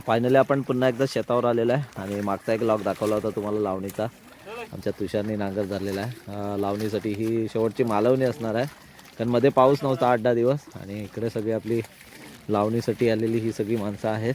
Finally आपण पुन्हा एकदा शेतावर आलेलो आहे आणि मागचा एक लॉग दाखवला होता तुम्हाला लावणीचा. आमच्या तुषारने नांगर धरलेला आहे. लावणीसाठी ही शेवटची मालवणी असणार आहे, कारण मध्ये पाऊस नव्हता 8-10 दिवस. आणि इकडे सगळी आपली लावणीसाठी आलेली ही सगळी माणसं आहेत.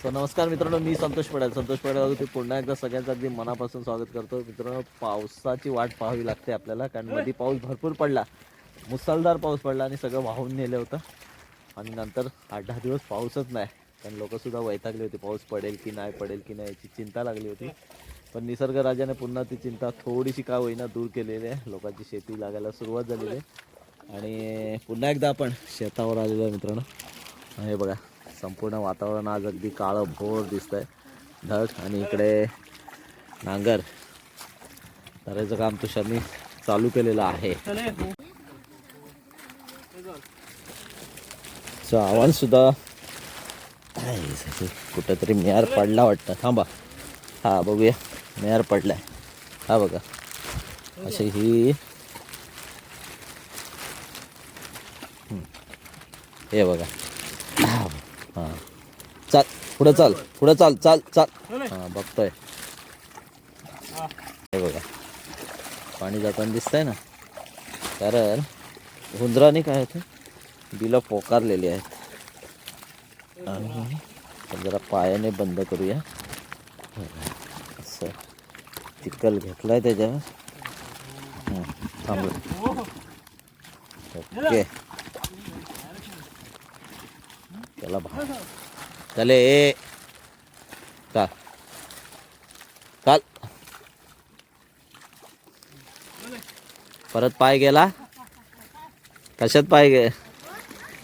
नमस्कार मित्रांनो, मी संतोष पडाल पुन्हा एकदा सगळ्यांचं अगदी मनापासून स्वागत करतो. मित्रांनो, पावसाची वाट पाहावी लागते आपल्याला, कारण मध्ये पाऊस भरपूर पडला, मुसळधार पाऊस पडला आणि सगळं वाहून नेलं होतं. आणि नंतर 8-10 दिवस पाऊसच नाही, कारण लोकंसुद्धा वैतागले होते, पाऊस पडेल की नाही याची चिंता लागली होती. पण निसर्गराजाने पुन्हा ती चिंता थोडीशी का होईना दूर केलेली आहे. लोकांची शेती लागायला सुरुवात झालेली आहे आणि पुन्हा एकदा आपण शेतावर आलेलो आहे मित्रांनो. हे बघा, संपूर्ण वातावरण आज अगदी काळं भोर दिसत आहे, ढग. आणि इकडे नांगर धरायचं काम तुषारनी चालू केलेलं आहे. आव्हान सुद्धा कुठेतरी मेयार पडला वाटतं. थांबा, हा बघूया, मेयार पडलाय. हा बघा, अशी ही हे बघा. हां, चाल पुढं, चाल. हां, बघतोय. हे बघा, पाणी जाताना दिसतंय ना, कारण हुंदराने काय होतं, बिलं पोकारलेली आहेत. आणि जरा पायाने बंद करूया. असं चिखल घेतलाय त्याच्यावर. थांबलं. ओके, चला चले का काल परत पाय गेला. कशात पाय गे?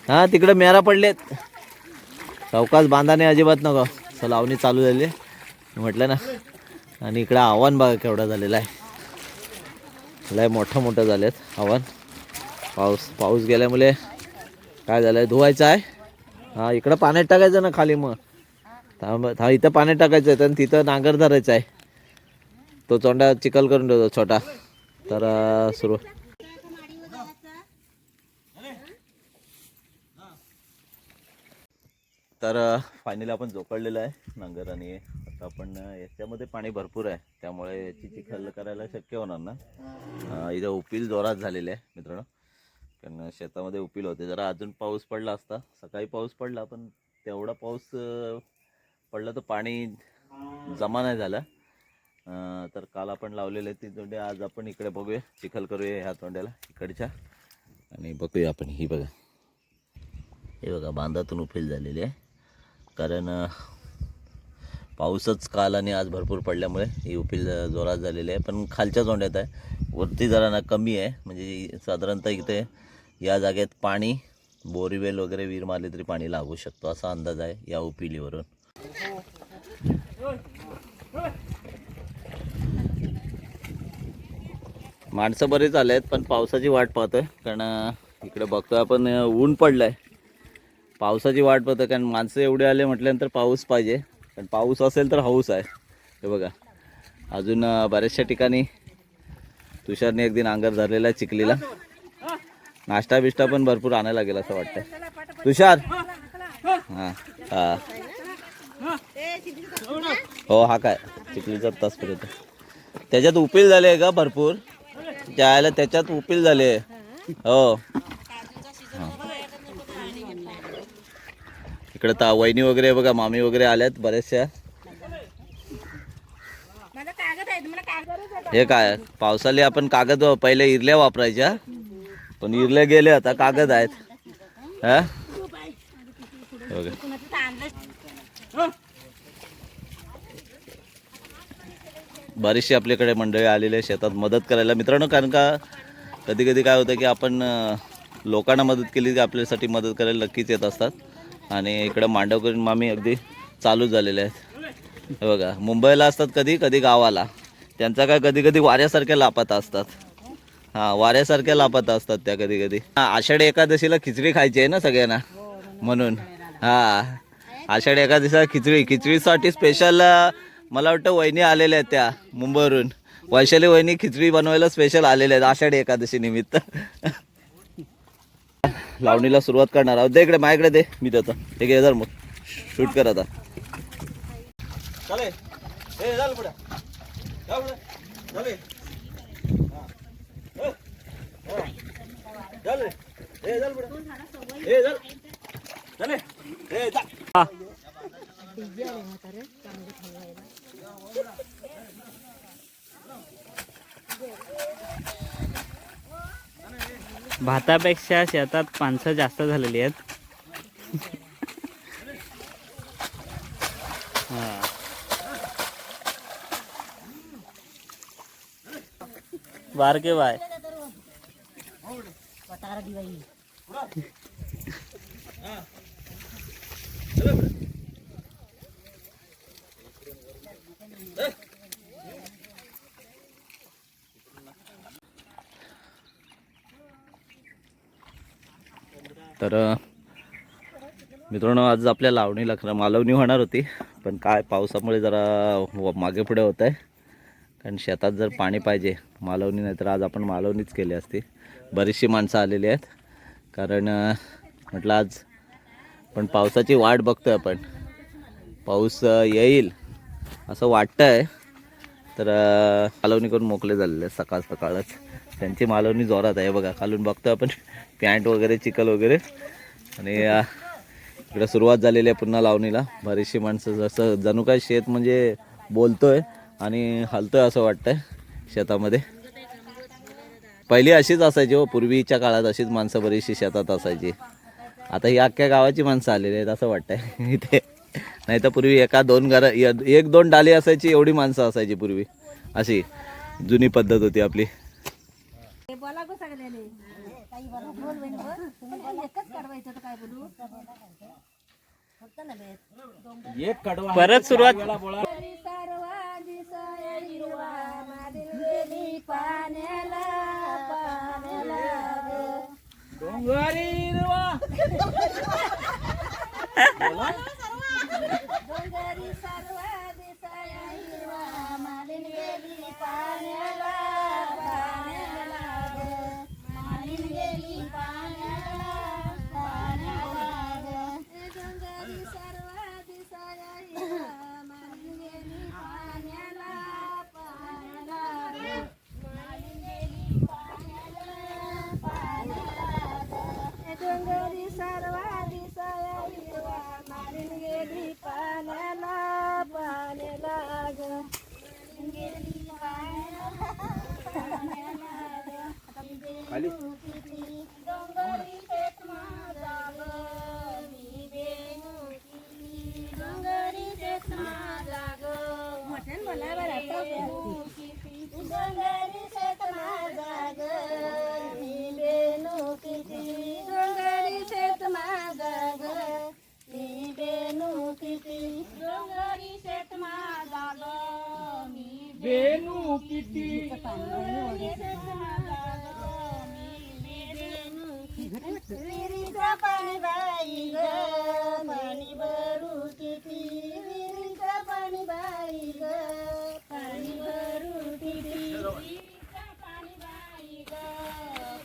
हां, तिकडे मेरा पडलेत. चौकास बांधाने अजिबात नको. लावणी चालू झाली म्हटलं ना. आणि इकडं आव्हान बघा केवढं झालेलं आहे, लय मोठं झालेत आव्हान. पाऊस गेल्यामुळे काय झालंय, धुवायचं आहे. हां, इकडं पाण्यात टाकायचं ना खाली. मग हा इथं पाण्यात टाकायचं आहे आणि तिथं नांगर धरायचं आहे. तो चोंडा चिखल करून ठेवतो छोटा. तर सुरू तर फायनली आपण जोकडलेलं आहे नांगर. आणि आता आपण याच्यामध्ये पाणी भरपूर आहे, त्यामुळे याची चिखल करायला शक्य होणार ना. इथं उपील जोरात झालेले आहे मित्रांनो, कारण शेतामध्ये उपील होते. जरा अजून पाऊस पडला असता, सकाळी पाऊस पडला, पण तेवढा पाऊस पडला तर पाणी जमा नाही झालं. तर काल आपण लावलेले ती तोंडे आज आपण इकडे बघूया, चिखल करूया ह्या तोंड्याला इकडच्या. आणि बघूया आपण, ही बघा, हे बघा, बांधातून उफील झालेली आहे, कारण पाऊसच काल आणि आज भरपूर पडल्यामुळे ही उफील जोरात झालेली आहे. पण खालच्या तोंड्यात आहे, वरती जरा ना कमी आहे. म्हणजे साधारणतः इथे या जागेत पाणी, बोरीवेल वगैरे विहीर मारली तरी पाणी लागू शकतो असा अंदाज आहे या उपिलीवरून. माणसं बरीच आले आहेत, पण पावसाची वाट पाहतोय, कारण इकडे बघतोय आपण ऊन पडलंय. पावसाची वाट पाहतोय, कारण माणसं एवढे आले म्हटल्यानंतर पाऊस पाहिजे. पण पाऊस असेल तर हौस आहे. हे बघा, अजून बऱ्याचशा ठिकाणी तुषारने एक दिन नांगर धरलेला आहे चिखलीला. नाश्ता बिष्टा पण भरपूर आणायला लागेल असं वाटतं. तुषार, हां हां, हो, हा काय चिखलीचा तास पर्यंत त्याच्यात उपील झाले का भरपूर, जायला त्याच्यात उपील झाले. हो, इकडे तर वहिनी वगैरे बघा, मामी वगैरे आल्यात बऱ्याचशा. हे काय, पावसाळी आपण कागद पहिले इरल्या वापरायच्या, पण इरल्या गेले, आता कागद आहेत. हा, बरीचशी आपल्याकडे मंडळी आलेली आहे शेतात मदत करायला मित्रांनो. कारण का कधी कधी काय होतं की आपण लोकांना मदत केली की आपल्यासाठी मदत करायला नक्कीच येत असतात. आणि इकडं मांडवकरी मामी अगदी चालू झालेले आहेत. हे बघा मुंबईला असतात कधी कधी गावाला. त्यांचा काय कधी कधी वाऱ्यासारख्या लापाता असतात. हा वाऱ्यासारख्या लापाता असतात त्या कधी कधी. आषाढी एकादशीला खिचडी खायची आहे ना सगळ्यांना म्हणून. हा आषाढी एकादशीला खिचडीसाठी स्पेशल मला वाटतं वहिनी आलेल्या आहेत त्या मुंबईवरून. वैशाली वहिनी खिचडी बनवायला स्पेशल आलेल्या आहेत आषाढी एकादशी निमित्त. लावणीला सुरुवात करणार आहोत. दे इकडे माझ्याकडे दे मी देतो. ठीक आहे मग शूट कर आता. भातापेक्षा शेतात माणसं जास्त झालेली आहेत. हा बारके बाय तर मित्रांनो आज आपल्या लावणीला खरं मालवणी होणार होती पण काय पावसामुळे जरा मागे पुढे होत आहे. कारण शेतात जर पाणी पाहिजे मालवणी नाही तर आज आपण मालवणीच केली असती. बरीचशी माणसं आलेली आहेत कारण म्हटलं आज पण पावसाची वाट बघतोय आपण. पाऊस येईल असं वाटतं आहे. तर मालवणी करून मोकळे झालेले आहेत सकाळ सकाळच. त्यांची मालवणी जोरात आहे बघा. खालून बघतोय आपण पॅन्ट वगैरे चिखल वगैरे. आणि इकडे सुरुवात झालेली आहे पुन्हा लावणीला. बरीचशी माणसं जसं जणू काय शेत म्हणजे बोलतोय आणि हलतोय असं वाटतंय शेतामध्ये. पहिली अशीच असायची हो पूर्वीच्या काळात अशीच माणसं बरीचशी शेतात असायची. आता ही अख्ख्या गावाची माणसं आलेली आहेत असं वाटतंय इथे. नाही तर पूर्वी एक दोन डाली असायची एवढी माणसं असायची पूर्वी. अशी जुनी पद्धत होती आपली. परत सुरुवात.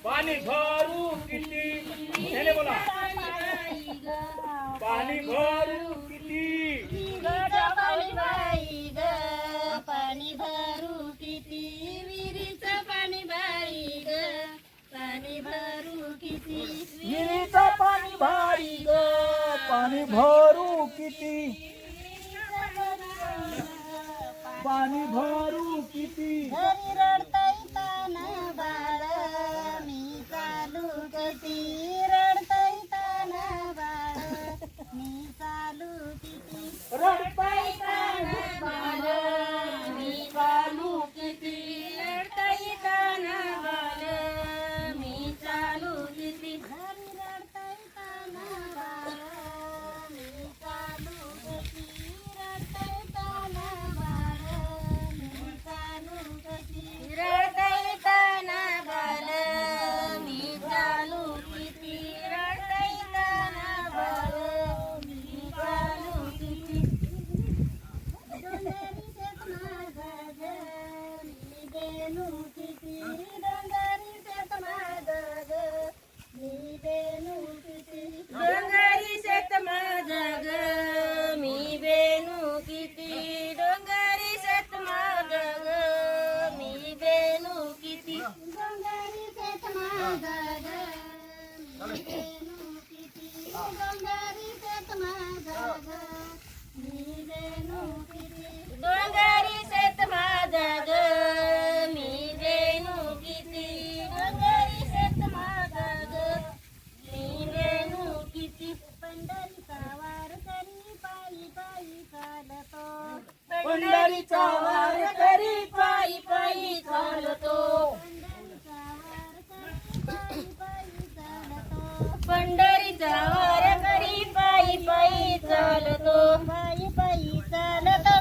पाणी भरू किती त्याने बोला पाणी भरू किती पाणी बाई ग पाणी भरू किती विहिरीचं पाणी बाई ग पाणी भरू किती विहिरीचं पाणी बाई ग पाणी भरू किती पाणी भरू किती घरी रडतय ताना बाळ मी चालू किती रडतय ताना बाळ मी चालू किती रडतय ताना बाळ मी चालू किती रडतय ताना बाळ मी चालू किती घरी रडतय ताना बाळ मी चालू किती रडतय ताना माझा ग मी रेणू किती डोंगरी शेत माझा ग मी रेणू किती डोंगरी शेत माझा ग मी रेणू किती डोंगरी शेत माझा ग मी रेणू किती पंढरीचा वार करी पायी पायी चालतो पंढरीचा वार करी पायी पायी चालतो पंढरीचा वार करी पायी पायी चालतो पायी पायी चालतो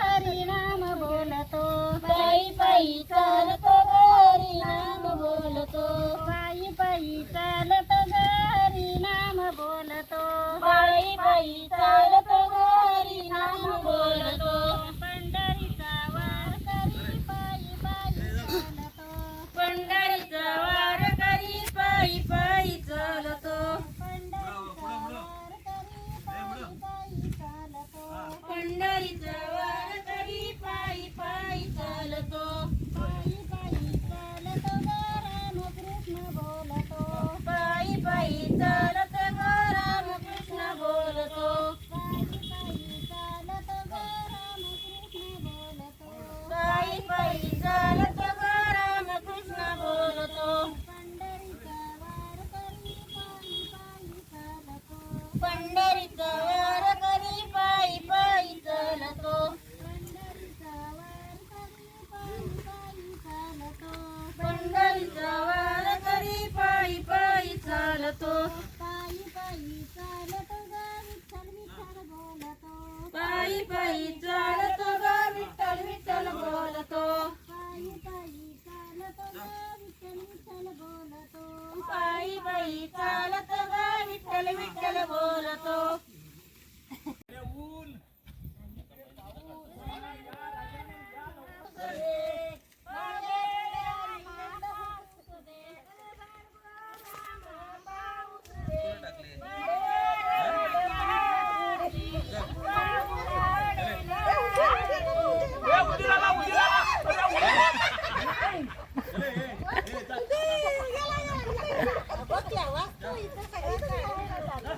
हरी नाम बोलतो पायी पायी चालतो हरी नाम बोलतो पायी पायी चालतो हरी नाम बोलतो पायी पायी चालतो हरी नाम बोलतो पंढरीचा वार करी पायी पायी चालतो पंढरीचा वार करी पायी पायी चालतो पंढरीचा वार करी पायी पायी चालतो पायी पायी चालतो रामकृष्ण बोलतो पायी पायी चालतो रामकृष्ण बोलतो पायी पायी चालतो रामकृष्ण बोलतो पायी पायी चालतो रामकृष्ण बोलतो पंढरीचा वार करी पायी पायी चालतो पंढरीचा वार करी पायी पायी चालतो पायी पायी चालतो गा विठ्ठल विठ्ठल बोलतो पायी पायी चालतो गा विठ्ठल विठ्ठल बोलतो पायी पायी चालतो गा विठ्ठल विठ्ठल बोलतो पायी पायी चालतो गा विठ्ठल विठ्ठल बोलतो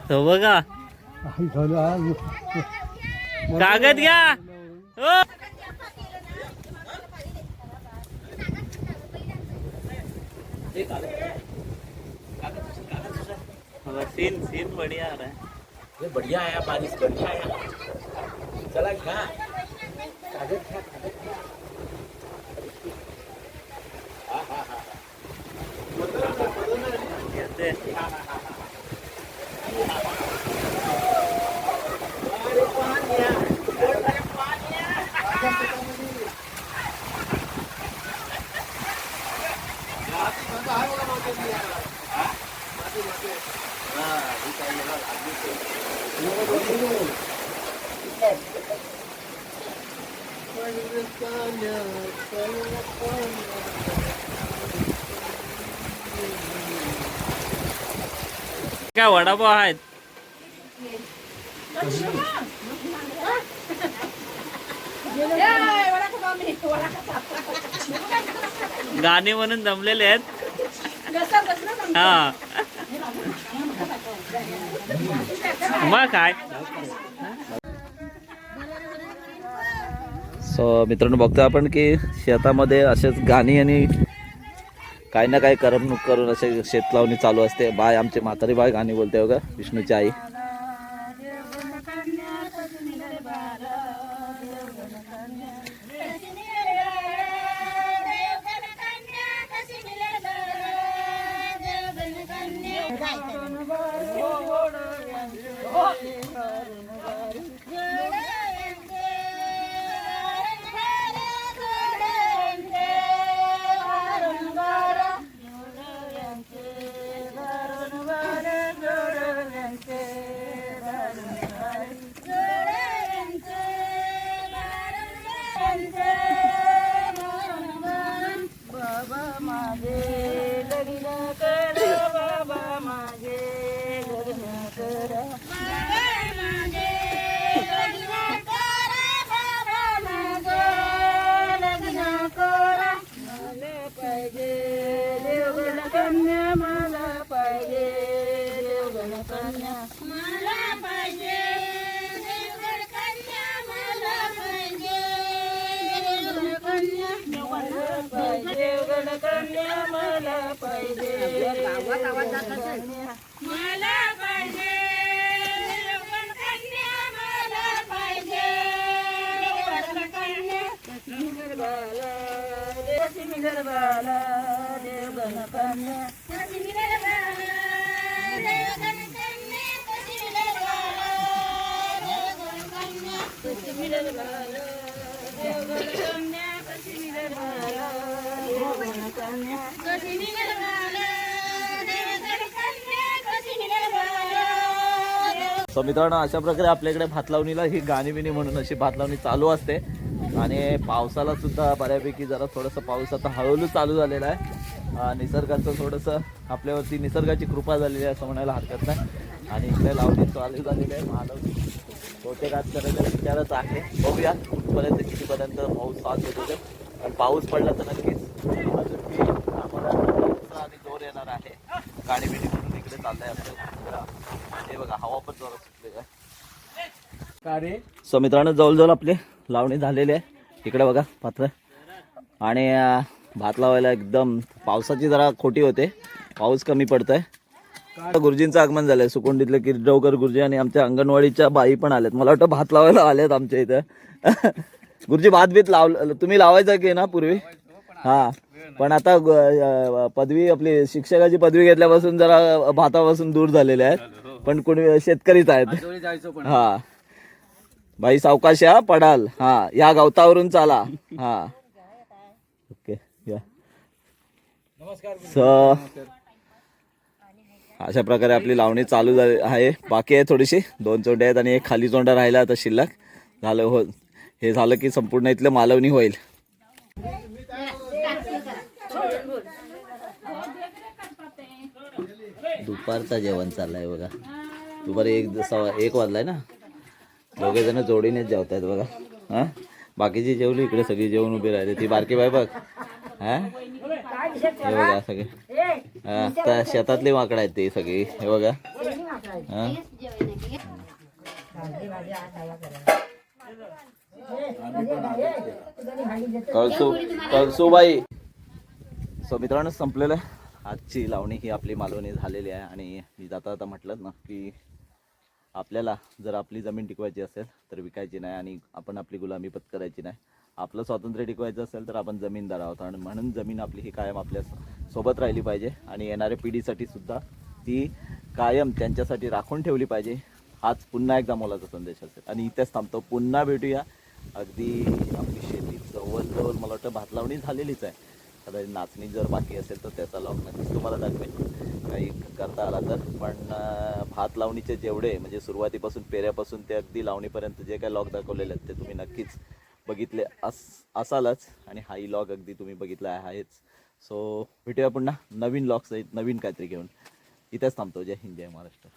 तो बघा कागद घ्या हो. सीन सीन बढ़िया आ रहा है. ये बढ़िया है बारिश बढ़िया है चला घ्या कागद घ्या येते. काय वडापाव आहेत. गाणे म्हणून जमलेले आहेत. हा मग काय. सो मित्रांनो बघतो आपण की शेतामध्ये असेच गाणी आणि काही ना काही करमणूक करून असे शेत लावणी चालू असते. बाय आमचे म्हातारी बाय गाणी बोलते बघा विष्णूची आई. कन्या मला पाहिजे देवगण कन्या मला पाहिजे देवगण कन्या मला पाहिजे देवगण कन्या मला पाहिजे देवगण कन्या मला पाहिजे मला पाहिजे देवगण कन्या मला पाहिजे देवगण कन्या कश्मीर बाला कश्मीर बाला देवगण कन्या कश्मीर बाला देवगण कन्या कश्मीर बाला देवगण कन्या कश्मीर बाला देवगण कन्या कश्मीर बाला देवगण कन्या कश्मीर बाला देवगण कन्या कश्मीर बाला. सो मित्रांनो, अशा प्रकारे आपल्याकडे भात लावणीला ही गाणी बिणी म्हणून अशी भात लावणी चालू असते. आणि पावसाला सुद्धा बऱ्यापैकी जरा थोडंसं पाऊस आता हळूहळू चालू झालेला आहे. निसर्गाचं थोडंसं आपल्यावरती निसर्गाची कृपा झालेली आहे असं म्हणायला हरकत नाही. आणि इकडे लावणी चालू झालेली आहे. महालावणी बहुतेक आज करायचा विचारच आहे. बघूया कुठपर्यंत कितीपर्यंत पाऊस साथ देतो ते. पण पाऊस पडला तर नक्कीच अजून की आम्हाला आणि जोर येणार आहे. गाणी बिणी म्हणून इकडे चाललंय आपलं. हे बघा, हवा पण जोरात सुटलेली आहे. सो मित्रांनो, जवळजवळ आपले लावणी झालेली आहे. इकडे बघा पात्र. आणि भात लावायला एकदम पावसाची जरा खोटी होते. पाऊस कमी पडतोय. गुरुजींचं आगमन झालंय. सुकोंडीतले किरडवकर गुरुजी आणि आमच्या अंगणवाडीच्या बाई पण आल्यात. मला वाटतं भात लावायला आल्यात आमच्या इथं. गुरुजी भात बीत तुम्ही लावायचा की ना पूर्वी? हा, पण आता पदवी आपली शिक्षकाची पदवी घेतल्यापासून जरा भातापासून दूर झालेले आहेत. पण कोणी शेतकरीच आहेत. हा, बाई सावकाश या पडाल. हा, या गवतावरून चाला. हा, ओके या. अशा प्रकारे आपली लावणी चालू झाली आहे. बाकी आहे थोडीशी. 2 चोंड्या आहेत आणि एक खाली चोंडा राहिला आता शिल्लक. झालं हो, हे झालं की संपूर्ण इथलं मालवणी होईल. दुपारचं जेवण चाललंय बघा. दुपारी 1 वाजलाय ना. दोघे जण जोडीनेच जेवतायत बघा. हा, बाकीची जेवली. इकडे सगळी जेवण उभी राहिले. ती बारकी बाय बघ. हा, हे बघा सगळे. हा, त्या शेतातली माकडं आहेत ती सगळी. हे बघा. हा, कळसूबाई. सो मित्रांनो, संपलेलं आहे. आजची लावणी ही आपली मालवणी झालेली आहे. आणि मी जाता म्हटलं ना की आपल्याला जर आपली जमीन टिकवायची असेल तर विकायची नाही. आणि आपण आपली गुलामी पत्करायची नाही. आपलं स्वातंत्र्य टिकवायचं असेल तर आपण जमीनदार आहोत. आणि म्हणून जमीन आपली ही कायम आपल्या सोबत राहिली पाहिजे. आणि येणाऱ्या पिढीसाठी सुद्धा ती कायम त्यांच्यासाठी राखून ठेवली पाहिजे. हाच पुन्हा एकदा मोलाचा संदेश असेल. आणि इथेच थांबतो. पुन्हा भेटूया. अगदी आपली शेती जवळजवळ मला वाटतं भात लावणी झालेलीच आहे. कदाचित नाचणी जर बाकी असेल तर त्याचा लॉग नक्कीच तुम्हाला दाखवेन काही करता आला तर. पण भात लावणीचे जेवढे म्हणजे सुरुवातीपासून पेऱ्यापासून ते अगदी लावणीपर्यंत जे काही लॉग दाखवलेले आहेत ते तुम्ही नक्कीच बघितले असालच. आणि हाही लॉग अगदी तुम्ही बघितला आहेच. सो भेटूया पुन्हा नवीन लॉग सहित नवीन काहीतरी घेऊन. इथेच थांबतो. जय हिंद, जय महाराष्ट्र.